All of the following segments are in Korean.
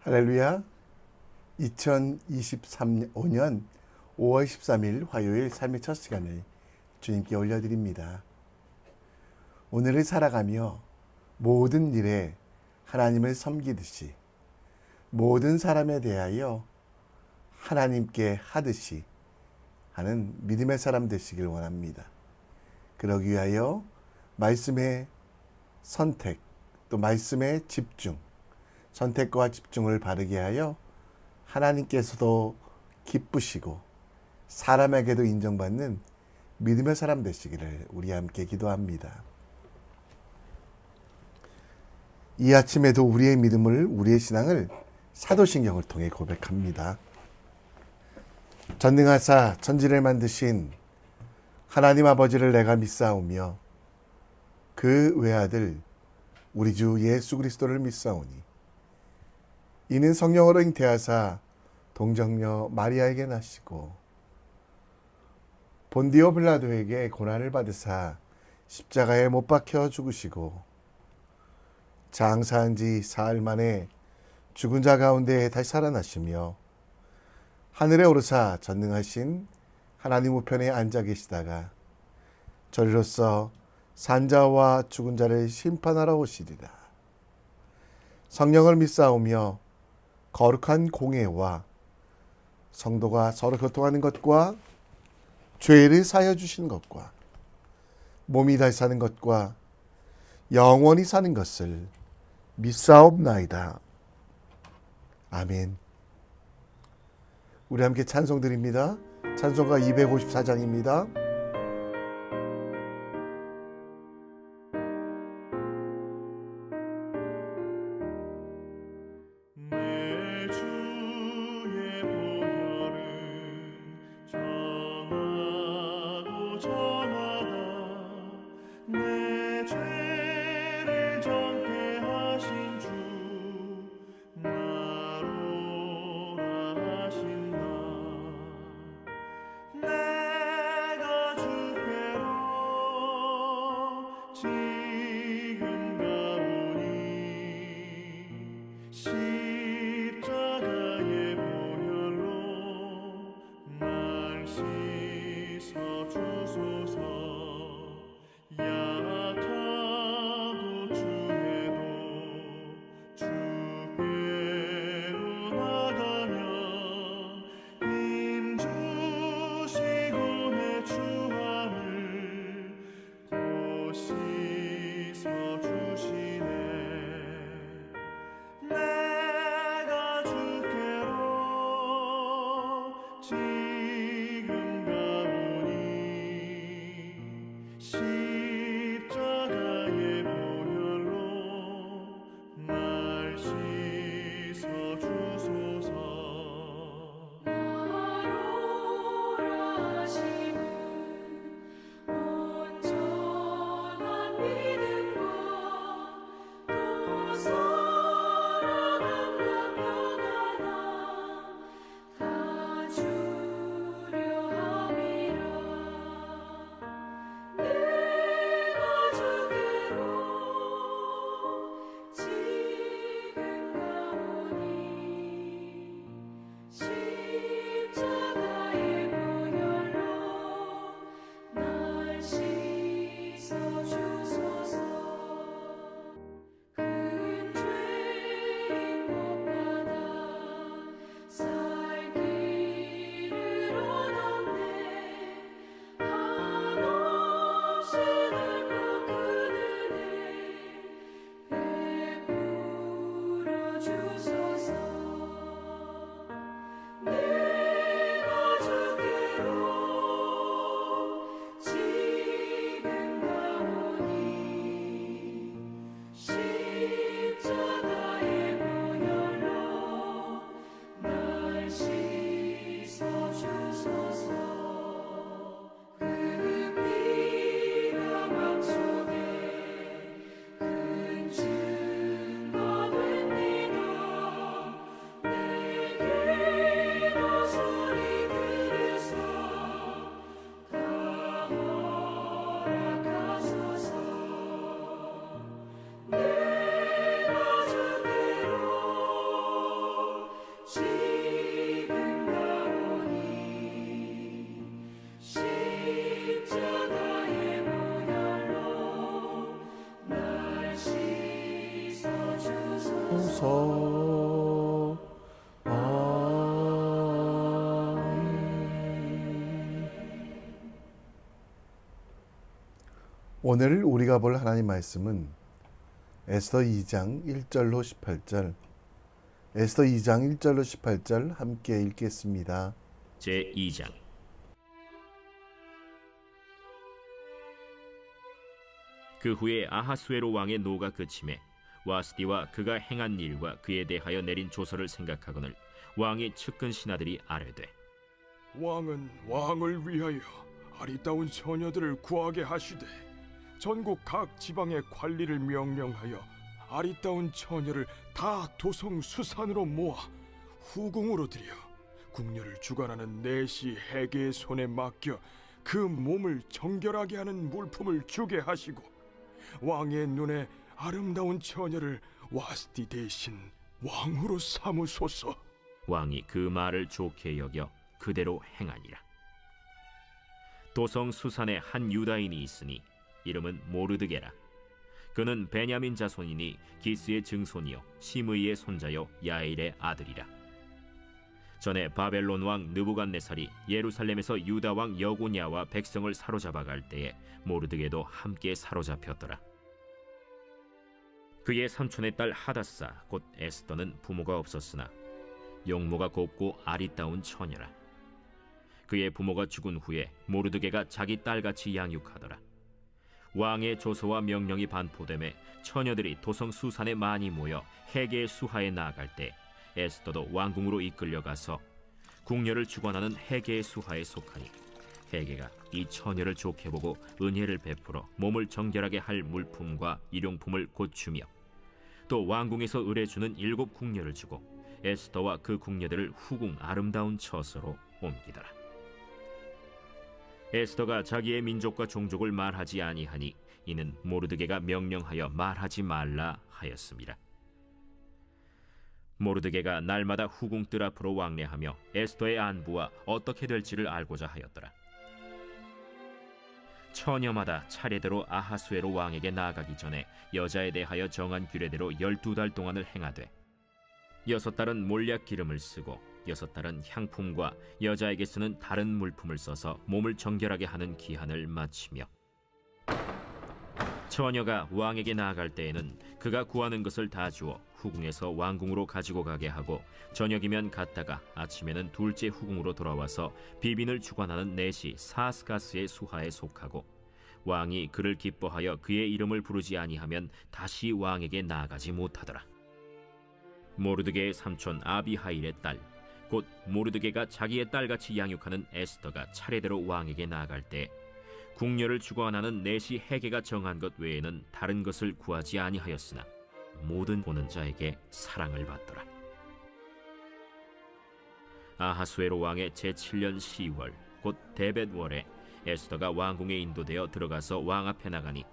할렐루야. 2023년 5월 13일 화요일 삶의 첫 시간을 주님께 올려드립니다. 오늘을 살아가며 모든 일에 하나님을 섬기듯이 모든 사람에 대하여 하나님께 하듯이 하는 믿음의 사람 되시길 원합니다. 그러기 위하여 말씀의 선택, 또 말씀의 집중, 선택과 집중을 바르게 하여 하나님께서도 기쁘시고 사람에게도 인정받는 믿음의 사람 되시기를 우리 함께 기도합니다. 이 아침에도 우리의 믿음을, 우리의 신앙을 사도신경을 통해 고백합니다. 전능하사 천지를 만드신 하나님 아버지를 내가 믿사오며 그 외아들 우리 주 예수 그리스도를 믿사오니 이는 성령으로 잉태하사 동정녀 마리아에게 나시고 본디오 빌라도에게 고난을 받으사 십자가에 못 박혀 죽으시고 장사한 지 사흘 만에 죽은 자 가운데 다시 살아나시며 하늘에 오르사 전능하신 하나님 우편에 앉아 계시다가 저리로서 산자와 죽은 자를 심판하러 오시리라. 성령을 믿사오며 거룩한 공예와 성도가 서로 교통하는 것과 죄를 사하여 주시는 것과 몸이 다시 사는 것과 영원히 사는 것을 믿사옵나이다. 아멘. 우리 함께 찬송 드립니다. 찬송가 254장입니다. 오늘 우리가 볼 하나님 말씀은 에스더 2장 1절로 18절, 에스더 2장 1절로 18절 함께 읽겠습니다. 제2장. 그 후에 아하수에로 왕의 노가 그침에 와스디와 그가 행한 일과 그에 대하여 내린 조서를 생각하거늘 왕의 측근 신하들이 아뢰되, 왕은 왕을 위하여 아리따운 처녀들을 구하게 하시되 전국 각 지방의 관리를 명령하여 아리따운 처녀를 다 도성 수산으로 모아 후궁으로 들여 궁녀를 주관하는 내시 해계의 손에 맡겨 그 몸을 정결하게 하는 물품을 주게 하시고 왕의 눈에 아름다운 처녀를 와스디 대신 왕으로 삼으소서. 왕이 그 말을 좋게 여겨 그대로 행하니라. 도성 수산에 한 유다인이 있으니 이름은 모르드게라. 그는 베냐민 자손이니 기스의 증손이요 시므이의 손자요 야일의 아들이라. 전에 바벨론 왕 느부갓네살이 예루살렘에서 유다 왕 여고냐와 백성을 사로잡아 갈 때에 모르드게도 함께 사로잡혔더라. 그의 삼촌의 딸 하다사 곧 에스더는 부모가 없었으나 용모가 곱고 아리따운 처녀라. 그의 부모가 죽은 후에 모르드게가 자기 딸같이 양육하더라. 왕의 조서와 명령이 반포되매 처녀들이 도성 수산에 많이 모여 해계의 수하에 나아갈 때 에스더도 왕궁으로 이끌려가서 궁녀를 주관하는 해계의 수하에 속하니 해계가 이 처녀를 좋게 보고 은혜를 베풀어 몸을 정결하게 할 물품과 일용품을 고추며 또 왕궁에서 의뢰주는 7 궁녀를 주고 에스더와 그 궁녀들을 후궁 아름다운 처소로 옮기더라. 에스더가 자기의 민족과 종족을 말하지 아니하니 이는 모르드게가 명령하여 말하지 말라 하였습니다. 모르드게가 날마다 후궁 뜰 앞으로 왕래하며 에스더의 안부와 어떻게 될지를 알고자 하였더라. 처녀마다 차례대로 아하수에로 왕에게 나아가기 전에 여자에 대하여 정한 규례대로 12달 동안을 행하되 6달은 몰약 기름을 쓰고 6달은 향품과 여자에게 쓰는 다른 물품을 써서 몸을 정결하게 하는 기한을 마치며 처녀가 왕에게 나아갈 때에는 그가 구하는 것을 다 주어 후궁에서 왕궁으로 가지고 가게 하고 저녁이면 갔다가 아침에는 둘째 후궁으로 돌아와서 비빈을 주관하는 내시 사스가스의 수하에 속하고 왕이 그를 기뻐하여 그의 이름을 부르지 아니하면 다시 왕에게 나아가지 못하더라. 모르드게의 삼촌 아비하일의 딸 곧 모르드게가 자기의 딸같이 양육하는 에스더가 차례대로 왕에게 나아갈 때 궁녀를 주관하는 내시 해계가 정한 것 외에는 다른 것을 구하지 아니하였으나 모든 보는 자에게 사랑을 받더라. 아하수에로 왕의 제7년 10월 곧 데벳월에 에스더가 왕궁에 인도되어 들어가서 왕 앞에 나가니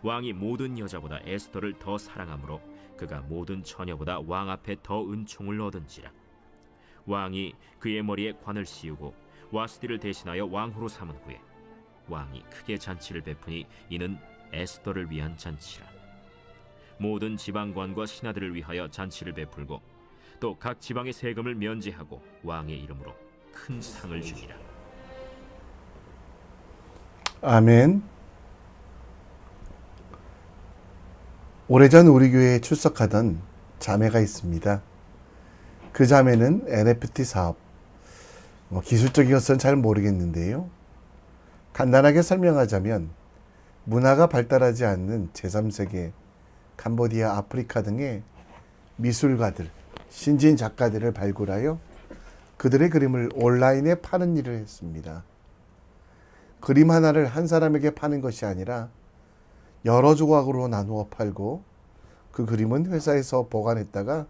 왕이 모든 여자보다 에스더를 더 사랑하므로 그가 모든 처녀보다 왕 앞에 더 은총을 얻은지라. 왕이 그의 머리에 관을 씌우고 와스디를 대신하여 왕후로 삼은 후에 왕이 크게 잔치를 베푸니 이는 에스더를 위한 잔치라. 모든 지방관과 신하들을 위하여 잔치를 베풀고 또 각 지방의 세금을 면제하고 왕의 이름으로 큰 상을 주니라. 아멘. 오래전 우리 교회에 출석하던 자매가 있습니다. 그 자매는 NFT 사업, 기술적인 것은 잘 모르겠는데요. 간단하게 설명하자면 문화가 발달하지 않는 제3세계, 캄보디아, 아프리카 등의 미술가들, 신진 작가들을 발굴하여 그들의 그림을 온라인에 파는 일을 했습니다. 그림 하나를 한 사람에게 파는 것이 아니라 여러 조각으로 나누어 팔고 그 그림은 회사에서 보관했다가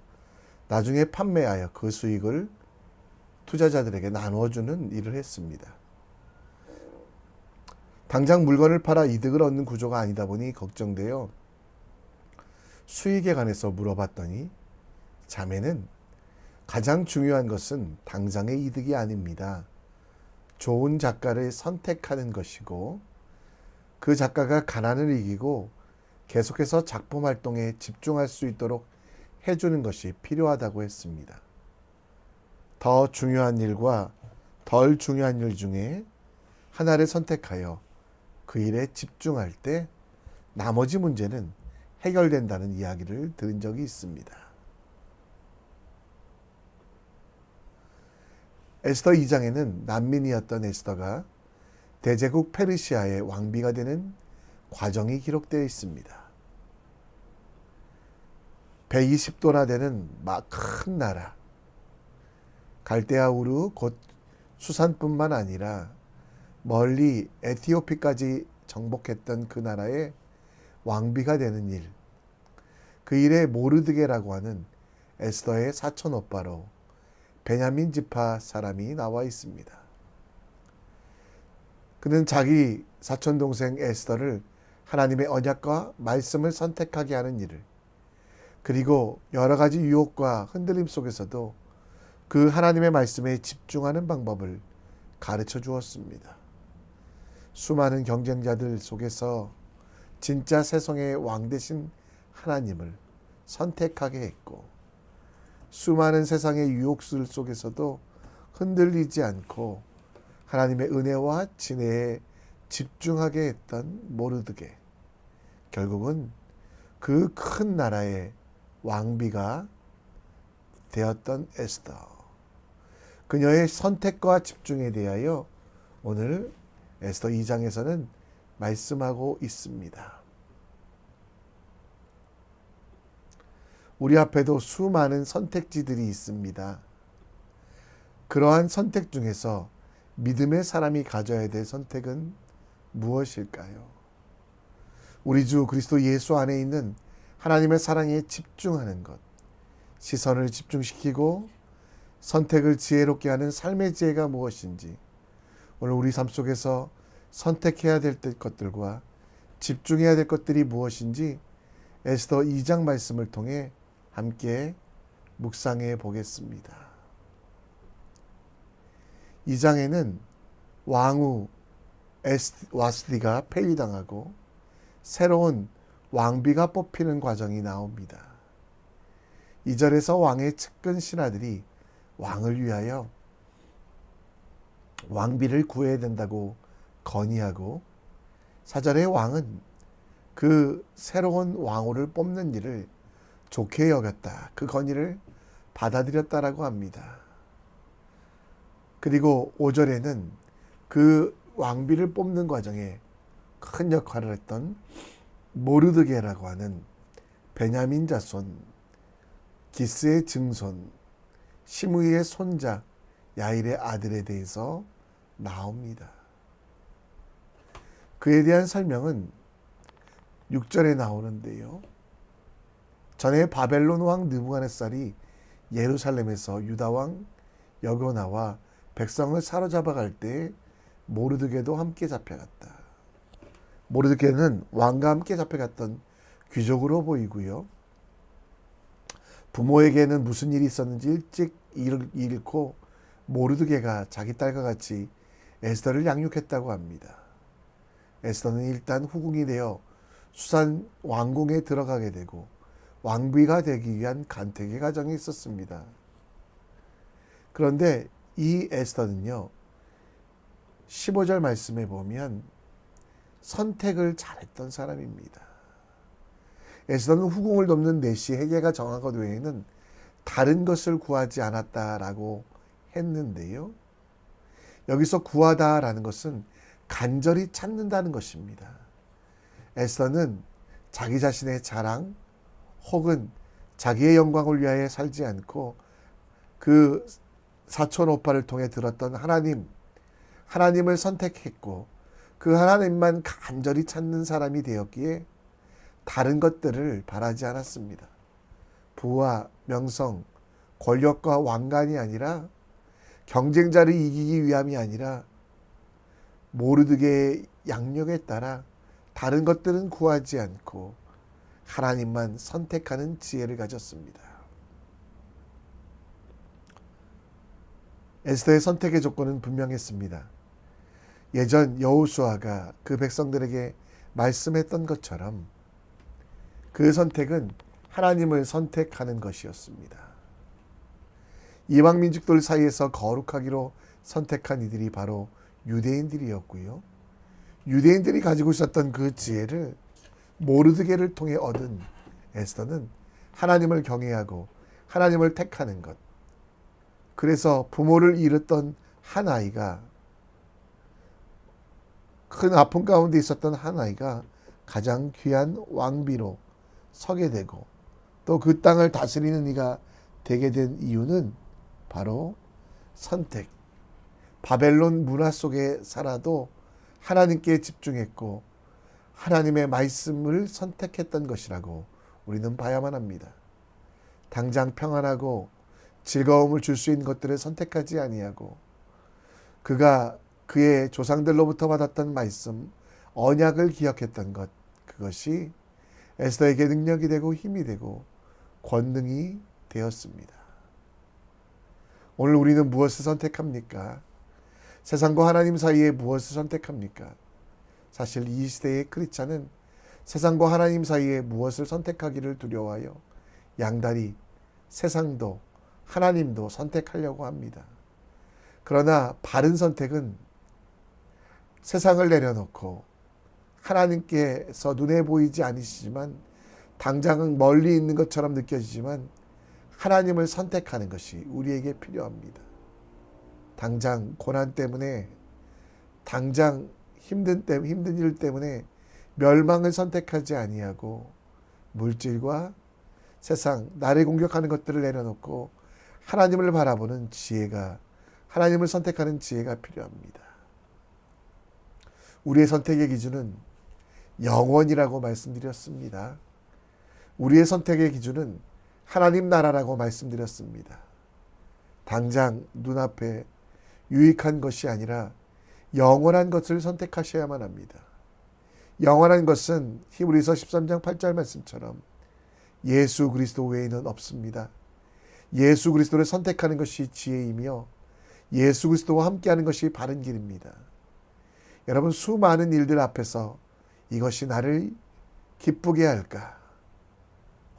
나중에 판매하여 그 수익을 투자자들에게 나누어주는 일을 했습니다. 당장 물건을 팔아 이득을 얻는 구조가 아니다 보니 걱정되어 수익에 관해서 물어봤더니 자매는 가장 중요한 것은 당장의 이득이 아닙니다. 좋은 작가를 선택하는 것이고 그 작가가 가난을 이기고 계속해서 작품 활동에 집중할 수 있도록 해주는 것이 필요하다고 했습니다. 더 중요한 일과 덜 중요한 일 중에 하나를 선택하여 그 일에 집중할 때 나머지 문제는 해결된다는 이야기를 들은 적이 있습니다. 에스더 2장에는 난민이었던 에스더가 대제국 페르시아의 왕비가 되는 과정이 기록되어 있습니다. 120도나 되는 큰 나라, 갈대아 우르 곧 수산뿐만 아니라 멀리 에티오피까지 정복했던 그 나라의 왕비가 되는 일, 그 일에 모르드게라고 하는 에스더의 사촌 오빠로 베냐민 지파 사람이 나와 있습니다. 그는 자기 사촌 동생 에스더를 하나님의 언약과 말씀을 선택하게 하는 일을, 그리고 여러 가지 유혹과 흔들림 속에서도 그 하나님의 말씀에 집중하는 방법을 가르쳐 주었습니다. 수많은 경쟁자들 속에서 진짜 세상의 왕 되신 하나님을 선택하게 했고, 수많은 세상의 유혹들 속에서도 흔들리지 않고 하나님의 은혜와 진혜에 집중하게 했던 모르드게, 결국은 그 큰 나라의 왕비가 되었던 에스더. 그녀의 선택과 집중에 대하여 오늘 에스더 2장에서는 말씀하고 있습니다. 우리 앞에도 수많은 선택지들이 있습니다. 그러한 선택 중에서 믿음의 사람이 가져야 될 선택은 무엇일까요? 우리 주 그리스도 예수 안에 있는 하나님의 사랑에 집중하는 것, 시선을 집중시키고 선택을 지혜롭게 하는 삶의 지혜가 무엇인지, 오늘 우리 삶 속에서 선택해야 될 것들과 집중해야 될 것들이 무엇인지 에스더 2장 말씀을 통해 함께 묵상해 보겠습니다. 2장에는 왕후 와스디가 폐위당하고 새로운 왕비가 뽑히는 과정이 나옵니다. 2절에서 왕의 측근 신하들이 왕을 위하여 왕비를 구해야 된다고 건의하고, 4절에 왕은 그 새로운 왕후를 뽑는 일을 좋게 여겼다. 그 건의를 받아들였다라고 합니다. 그리고 5절에는 그 왕비를 뽑는 과정에 큰 역할을 했던 모르드게라고 하는 베냐민 자손, 기스의 증손, 시므이의 손자 야일의 아들에 대해서 나옵니다. 그에 대한 설명은 6절에 나오는데요. 전에 바벨론 왕 느부갓네살이 예루살렘에서 유다 왕 여고나와 백성을 사로잡아 갈 때 모르드게도 함께 잡혀갔다. 모르드게는 왕과 함께 잡혀갔던 귀족으로 보이고요. 부모에게는 무슨 일이 있었는지 일찍 잃고 모르드게가 자기 딸과 같이 에스더를 양육했다고 합니다. 에스더는 일단 후궁이 되어 수산 왕궁에 들어가게 되고 왕비가 되기 위한 간택의 과정이 있었습니다. 그런데 이 에스더는요, 15절 말씀에 보면 선택을 잘했던 사람입니다. 에스더는 후궁을 돕는 내시 해계가 정한 것 외에는 다른 것을 구하지 않았다라고 했는데요. 여기서 구하다라는 것은 간절히 찾는다는 것입니다. 에스더는 자기 자신의 자랑 혹은 자기의 영광을 위하여 살지 않고 그 사촌 오빠를 통해 들었던 하나님을 선택했고 그 하나님만 간절히 찾는 사람이 되었기에 다른 것들을 바라지 않았습니다. 부와 명성, 권력과 왕관이 아니라, 경쟁자를 이기기 위함이 아니라 모르드게의 양력에 따라 다른 것들은 구하지 않고 하나님만 선택하는 지혜를 가졌습니다. 에스더의 선택의 조건은 분명했습니다. 예전 여호수아가 그 백성들에게 말씀했던 것처럼 그 선택은 하나님을 선택하는 것이었습니다. 이방 민족들 사이에서 거룩하기로 선택한 이들이 바로 유대인들이었고요. 유대인들이 가지고 있었던 그 지혜를 모르드게를 통해 얻은 에스더는 하나님을 경외하고 하나님을 택하는 것. 그래서 부모를 잃었던 한 아이가, 큰 아픔 가운데 있었던 한 아이가 가장 귀한 왕비로 서게 되고, 또 그 땅을 다스리는 이가 되게 된 이유는 바로 선택. 바벨론 문화 속에 살아도 하나님께 집중했고 하나님의 말씀을 선택했던 것이라고 우리는 봐야만 합니다. 당장 평안하고 즐거움을 줄 수 있는 것들을 선택하지 아니하고, 그가 그의 조상들로부터 받았던 말씀, 언약을 기억했던 것, 그것이 에스더에게 능력이 되고 힘이 되고 권능이 되었습니다. 오늘 우리는 무엇을 선택합니까? 세상과 하나님 사이에 무엇을 선택합니까? 사실 이 시대의 크리스찬은 세상과 하나님 사이에 무엇을 선택하기를 두려워하여 양다리 세상도 하나님도 선택하려고 합니다. 그러나 바른 선택은 세상을 내려놓고 하나님께서 눈에 보이지 않으시지만 당장은 멀리 있는 것처럼 느껴지지만 하나님을 선택하는 것이 우리에게 필요합니다. 당장 고난 때문에, 당장 힘든 일 때문에 멸망을 선택하지 아니하고 물질과 세상, 나를 공격하는 것들을 내려놓고 하나님을 바라보는 지혜가, 하나님을 선택하는 지혜가 필요합니다. 우리의 선택의 기준은 영원이라고 말씀드렸습니다. 우리의 선택의 기준은 하나님 나라라고 말씀드렸습니다. 당장 눈앞에 유익한 것이 아니라 영원한 것을 선택하셔야만 합니다. 영원한 것은 히브리서 13장 8절 말씀처럼 예수 그리스도 외에는 없습니다. 예수 그리스도를 선택하는 것이 지혜이며 예수 그리스도와 함께하는 것이 바른 길입니다. 여러분, 수많은 일들 앞에서 이것이 나를 기쁘게 할까?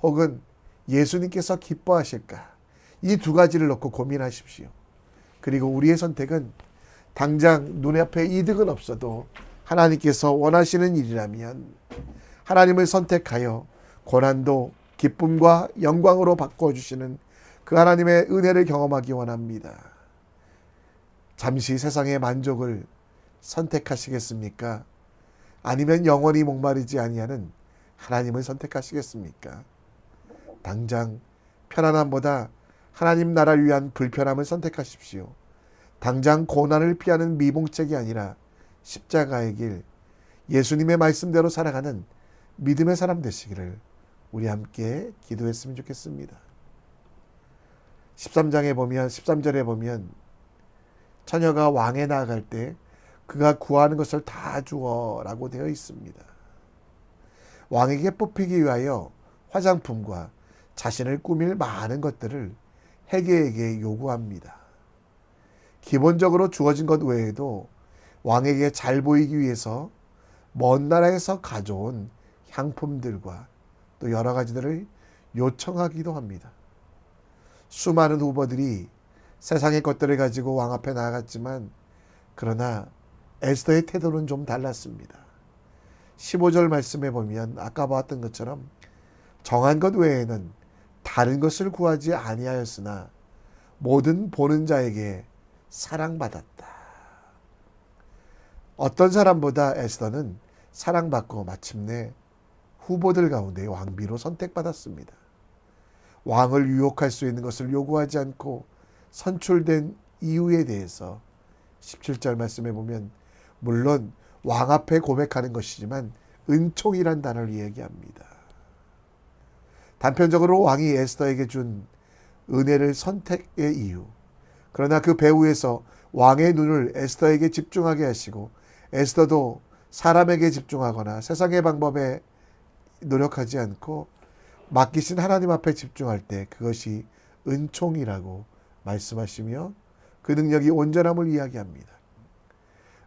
혹은 예수님께서 기뻐하실까? 이 두 가지를 놓고 고민하십시오. 그리고 우리의 선택은 당장 눈앞에 이득은 없어도 하나님께서 원하시는 일이라면 하나님을 선택하여 고난도 기쁨과 영광으로 바꿔주시는 그 하나님의 은혜를 경험하기 원합니다. 잠시 세상의 만족을 선택하시겠습니까? 아니면 영원히 목마르지 아니하는 하나님을 선택하시겠습니까? 당장 편안함보다 하나님 나라를 위한 불편함을 선택하십시오. 당장 고난을 피하는 미봉책이 아니라 십자가의 길, 예수님의 말씀대로 살아가는 믿음의 사람 되시기를 우리 함께 기도했으면 좋겠습니다. 13절에 보면 처녀가 왕에 나아갈 때 그가 구하는 것을 다 주어라고 되어 있습니다. 왕에게 뽑히기 위하여 화장품과 자신을 꾸밀 많은 것들을 해계에게 요구합니다. 기본적으로 주어진 것 외에도 왕에게 잘 보이기 위해서 먼 나라에서 가져온 향품들과 또 여러 가지들을 요청하기도 합니다. 수많은 후보들이 세상의 것들을 가지고 왕 앞에 나아갔지만 그러나 에스더의 태도는 좀 달랐습니다. 15절 말씀에 보면 아까 보았던 것처럼 정한 것 외에는 다른 것을 구하지 아니하였으나 모든 보는 자에게 사랑받았다. 어떤 사람보다 에스더는 사랑받고 마침내 후보들 가운데 왕비로 선택받았습니다. 왕을 유혹할 수 있는 것을 요구하지 않고 선출된 이유에 대해서 17절 말씀에 보면 물론 왕 앞에 고백하는 것이지만 은총이란 단어를 이야기합니다. 단편적으로 왕이 에스더에게 준 은혜를 선택의 이유, 그러나 그 배후에서 왕의 눈을 에스더에게 집중하게 하시고 에스더도 사람에게 집중하거나 세상의 방법에 노력하지 않고 맡기신 하나님 앞에 집중할 때 그것이 은총이라고 말씀하시며 그 능력이 온전함을 이야기합니다.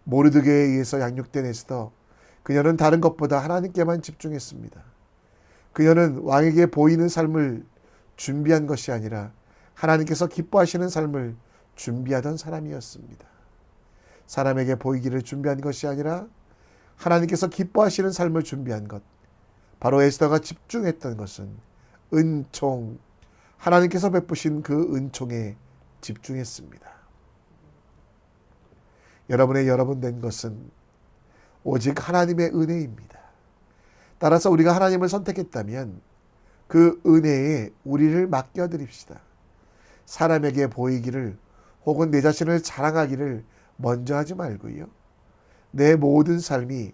모르드게에 의해서 양육된 에스더, 그녀는 다른 것보다 하나님께만 집중했습니다. 그녀는 왕에게 보이는 삶을 준비한 것이 아니라 하나님께서 기뻐하시는 삶을 준비하던 사람이었습니다. 사람에게 보이기를 준비한 것이 아니라 하나님께서 기뻐하시는 삶을 준비한 것, 바로 에스더가 집중했던 것은 은총, 하나님께서 베푸신 그 은총에 집중했습니다. 여러분 된 것은 오직 하나님의 은혜입니다. 따라서 우리가 하나님을 선택했다면 그 은혜에 우리를 맡겨드립시다. 사람에게 보이기를 혹은 내 자신을 자랑하기를 먼저 하지 말고요. 내 모든 삶이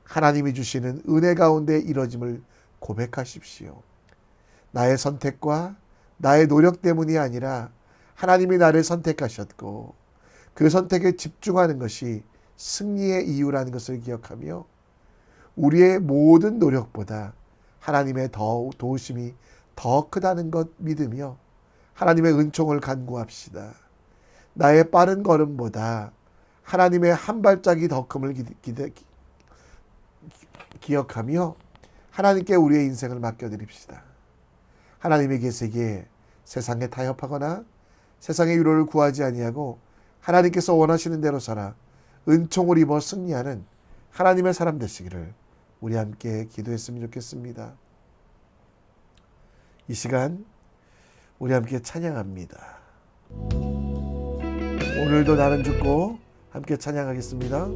하나님이 주시는 은혜 가운데 이루어짐을 고백하십시오. 나의 선택과 나의 노력 때문이 아니라 하나님이 나를 선택하셨고 그 선택에 집중하는 것이 승리의 이유라는 것을 기억하며 우리의 모든 노력보다 하나님의 도우심이 더 크다는 것 믿으며 하나님의 은총을 간구합시다. 나의 빠른 걸음보다 하나님의 한 발짝이 더 큼을 기억하며 하나님께 우리의 인생을 맡겨드립시다. 하나님이 계시기에 세상에 타협하거나 세상의 위로를 구하지 아니하고 하나님께서 원하시는 대로 살아 은총을 입어 승리하는 하나님의 사람 되시기를 우리 함께 기도했으면 좋겠습니다. 이 시간 우리 함께 찬양합니다. 오늘도 나는 죽고 함께 찬양하겠습니다.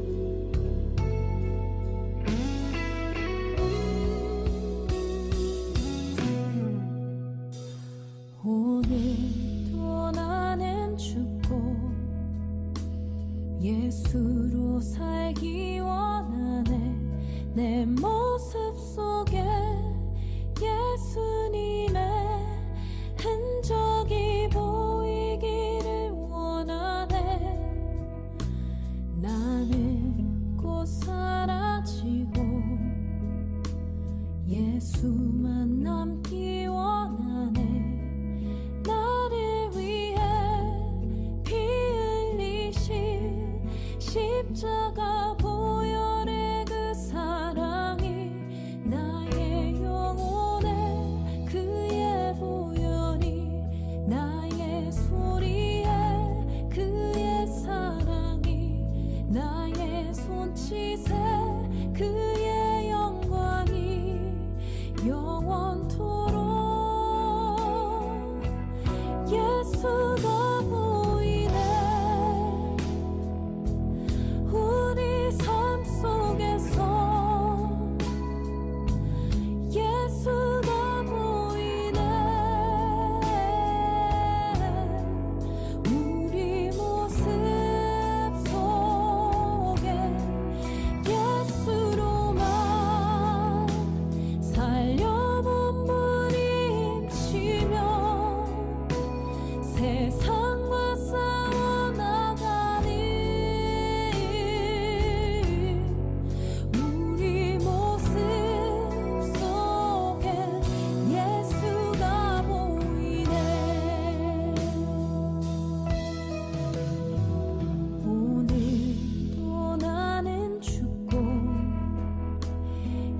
오늘도 나는 죽고 예수로 살기 원하네. 내 모습 속에 예수님의 흔적이 보이기를 원하네. 나는 곧 사라지고 예수만 남기 원하네. 나를 위해 피 흘리신 십자가 보혈의 그 사랑이 나의 영혼에 그의 보혈이 나의 소리에 그의 사랑이 나의 손짓에 그의 영광이 영원토록 예수가 보이네. 우리 삶 속에서 예수가 보이네. 우리 모습 속에 예수로만 살려본 분임치며 세상과 싸워나가는 우리 모습 속에 예수가 보이네. 오늘도 나는 죽고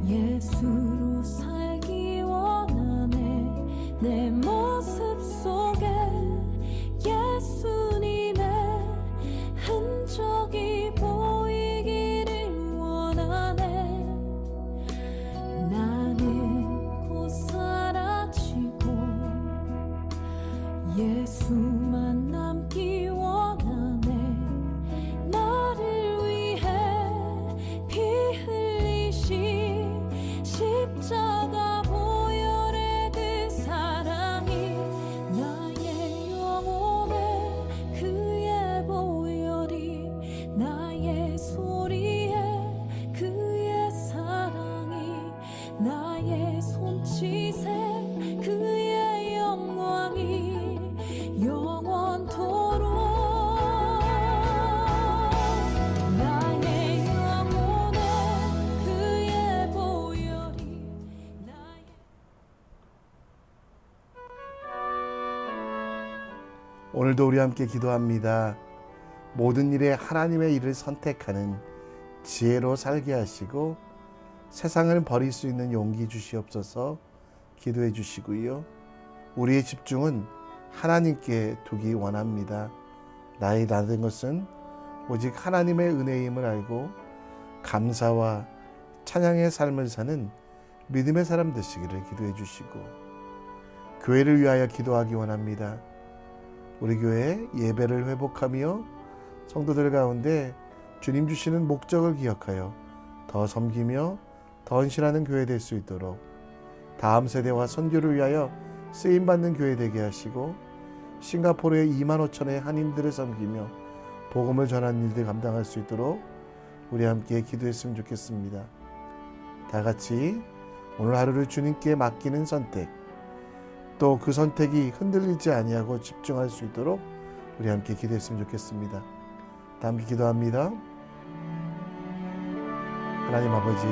예수로 살기 원하네. 내 모습 속에 예수님의 흔적이 보이기를 원하네. 나는 곧 사라지고 예수만 남기 원하네. 나를 위해 피 흘리신 십자가 보혈의 그 사랑이 나의 영혼에 그의 보혈이 나의 소리에 그의 사랑이 나의 손짓에 그의 영광이 영원토록 나의 영혼에 그의 보혈이 나의 오늘도 우리 함께 기도합니다. 모든 일에 하나님의 일을 선택하는 지혜로 살게 하시고 세상을 버릴 수 있는 용기 주시옵소서. 기도해 주시고요. 우리의 집중은 하나님께 두기 원합니다. 나의 나된 것은 오직 하나님의 은혜임을 알고 감사와 찬양의 삶을 사는 믿음의 사람 되시기를 기도해 주시고, 교회를 위하여 기도하기 원합니다. 우리 교회 예배를 회복하며 성도들 가운데 주님 주시는 목적을 기억하여 더 섬기며 더 헌신하는 교회 될 수 있도록, 다음 세대와 선교를 위하여 쓰임받는 교회 되게 하시고, 싱가포르의 2만 5천의 한인들을 섬기며 복음을 전하는 일들 감당할 수 있도록 우리 함께 기도했으면 좋겠습니다. 다 같이 오늘 하루를 주님께 맡기는 선택, 또 그 선택이 흔들리지 아니하고 집중할 수 있도록 우리 함께 기도했으면 좋겠습니다. 다 함께 기도합니다. 하나님 아버지,